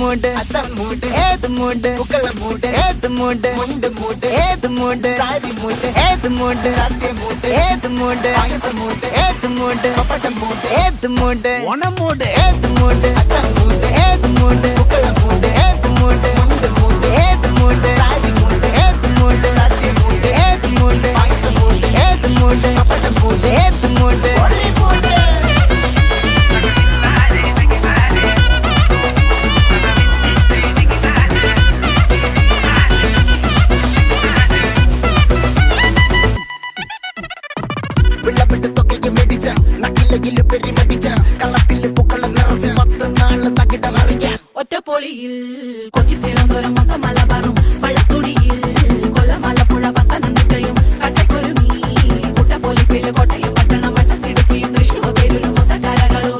மூடு அத்த மூடு ஏது மூடு புக்கல மூடு ஏது மூடு முண்டு மூடு ஏது மூடு சாரி மூடு ஏது மூடு சத்திய மூடு ஏது மூடு ஆயச மூடு ஏது மூடு பப்பட்ட மூடு ஏது மூடு ஒன மூடு ஏது மூடு அத்த மூடு ஏது மூடு புக்கல மூடு ஏது மூடு முண்டு மூடு ஏது மூடு சாரி மூடு ஏது மூடு சத்திய மூடு ஏது மூடு ஆயச மூடு ஏது மூடு பப்பட்ட மூடு ஏது மூடு ஒளி மூடு വിളവിട്ട് തൊക്കയ്ക്ക് മെടിച്ച നക്കിലകില് പെരിമടിച്ച കള്ളത്തില് പൂക്കള നിറച്ച് 10 നാള് തകിട മറിക്കാൻ ഒറ്റപ്പൊളിയിൽ കൊച്ചി തിരുവനന്തപുരം മലബാറും പഴത്തൊടിയിൽ